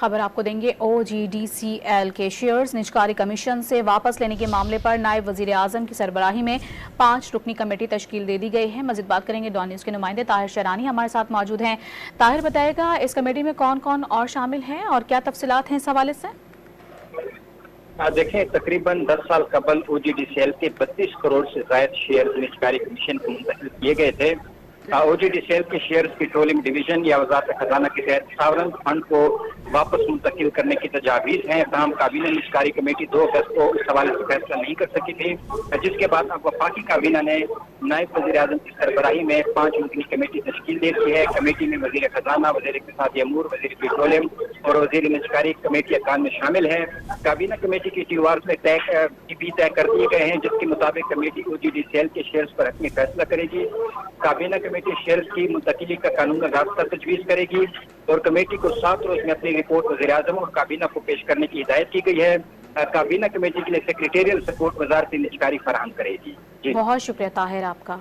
خبر آپ کو دیں گے OGDCL کے شیئرز نجکاری کمیشن سے واپس لینے کے معاملے پر نائب وزیر اعظم کی سربراہی میں 5 رکنی کمیٹی تشکیل دے دی گئی ہے۔ مزید بات کریں گے ڈان نیوز کے نمائندے طاہر شیرانی ہمارے ساتھ موجود ہیں۔ طاہر بتائے گا اس کمیٹی میں کون کون اور شامل ہیں اور کیا تفصیلات ہیں اس حوالے سے؟ دیکھیں تقریباً 10 سال قبل OGDCL کے 32 کروڑ سے زائد شیئر نجکاری کمیشن کو منتقل کیے گئے تھے۔ OGDCL کے شیئرز پیٹرولیم ڈویژن یا وزارت خزانہ کے تحت ساورن فنڈ کو واپس منتقل کرنے کی تجاویز ہیں، تاہم کابینہ نجکاری کمیٹی 2 اگست کو اس حوالے سے فیصلہ نہیں کر سکی تھی، جس کے بعد اب وفاقی کابینہ نے نائب وزیر اعظم کی سربراہی میں 5 رکنی کمیٹی تشکیل دے دی ہے۔ کمیٹی میں وزیر خزانہ، وزیر اقتصادی امور، وزیر پیٹرولیم اور وزیر نجکاری کمیٹی ارکان میں شامل ہیں۔ کابینہ کمیٹی کی ٹیوارز میں طے کر دیے گئے ہیں، جس کے مطابق کمیٹی OGDCL کے شیئرز پر حتمی فیصلہ کرے گی۔ کابینہ کمیٹی شیئرز کی منتقلی کا قانون راستہ تجویز کرے گی اور کمیٹی کو 7 روز میں اپنی رپورٹ وزیر اعظم اور کابینہ کو پیش کرنے کی ہدایت کی گئی ہے۔ کابینہ کمیٹی کے لیے سیکریٹریل سپورٹ وزارت نجکاری فراہم کرے گی۔ بہت شکریہ طاہر آپ کا۔